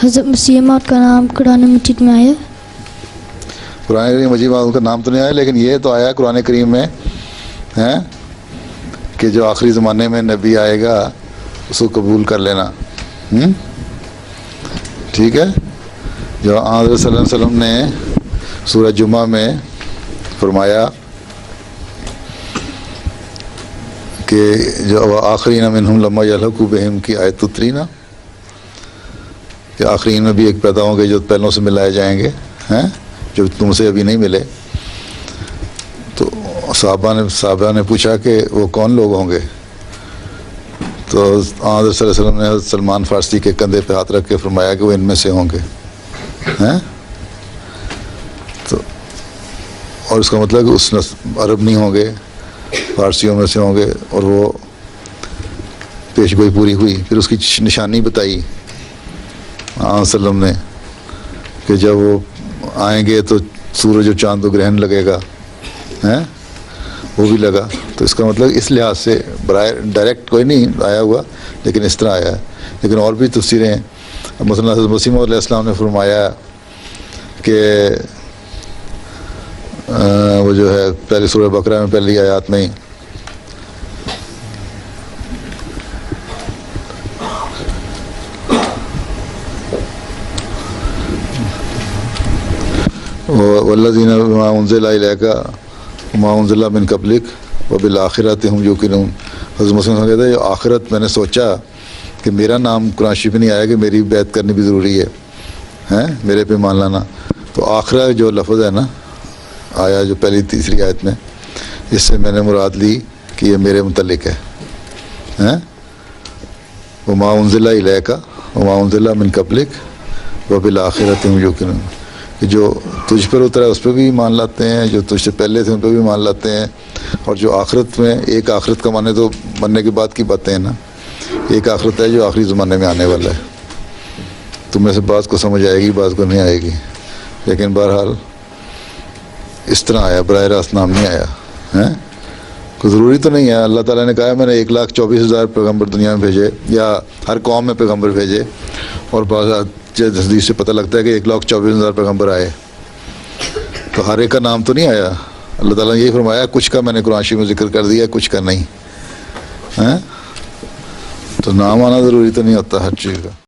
حضرت مسیح موعود کا نام قرآن مجید میں آیا؟ قرآن کریم مجید میں ان کا نام تو نہیں آیا، لیکن یہ تو آیا قرآن کریم میں ہے کہ جو آخری زمانے میں نبی آئے گا اس کو قبول کر لینا۔ ٹھیک ہے، جو حضرت صلی اللہ علیہ وسلم نے سورہ جمعہ میں فرمایا کہ جو آخرین منہم لما یلحقوا بہم کی آیت اتری نا، کہ آخرین میں بھی ایک پیدا ہوں گے جو پہلوں سے ملائے جائیں گے ہیں، جو تم سے ابھی نہیں ملے۔ تو صحابہ نے پوچھا کہ وہ کون لوگ ہوں گے؟ تو حضرت صلی اللہ علیہ وسلم نے حضرت سلمان فارسی کے کندھے پہ ہاتھ رکھ کے فرمایا کہ وہ ان میں سے ہوں گے ہیں۔ تو اور اس کا مطلب کہ اس عرب نہیں ہوں گے، فارسیوں میں سے ہوں گے، اور وہ پیش گوئی پوری ہوئی۔ پھر اس کی نشانی بتائی وسلم نے کہ جب وہ آئیں گے تو سورج اور چاند و گرہن لگے گا ہیں، وہ بھی لگا۔ تو اس کا مطلب اس لحاظ سے برائے ڈائریکٹ کوئی نہیں آیا ہوا، لیکن اس طرح آیا ہے۔ لیکن اور بھی تفسیریں، مثلا حضرت مسیح موعود علیہ السلام نے فرمایا کہ وہ جو ہے پہلے سورہ بقرہ میں پہلی آیات میں ہی والذین بما انزل الیک وما انزل من قبلک وبالآخرۃ ہم یوقنون۔ حضرت مسلم کہتے ہیں آخرت میں نے سوچا کہ میرا نام قرآن شریف نہیں آیا کہ میری بیعت کرنی بھی ضروری ہے میرے پہ مان لانا۔ تو آخرہ جو لفظ ہے نا آیا جو پہلی تیسری آیت میں، اس سے میں نے مراد لی کہ یہ میرے متعلق ہے۔ وما انزل الیک وما انزل من قبلک وبالآخرۃ ہم یوقنون، کہ جو تجھ پر اترا ہے اس پہ بھی مان لاتے ہیں، جو تجھ سے پہلے تھے ان پہ بھی مان لاتے ہیں، اور جو آخرت میں، ایک آخرت کا مانے تو مرنے کے بعد کی باتیں ہیں نا، ایک آخرت ہے جو آخری زمانے میں آنے والا ہے۔ تم میں سے بعض کو سمجھ آئے گی، بعض کو نہیں آئے گی، لیکن بہرحال اس طرح آیا، براہ راست نام نہیں آیا۔ کوئی ضروری تو نہیں ہے، اللہ تعالیٰ نے کہا میں نے 1,24,000 پیغمبر دنیا میں بھیجے، یا ہر قوم میں پیغمبر بھیجے، اور بعض حدیث سے پتہ لگتا ہے کہ 1,24,000 پیغمبر آئے، تو ہر ایک کا نام تو نہیں آیا۔ اللہ تعالیٰ نے یہی فرمایا کچھ کا میں نے قرآن شریف میں ذکر کر دیا، کچھ کا نہیں۔ تو نام آنا ضروری تو نہیں ہوتا ہر چیز کا۔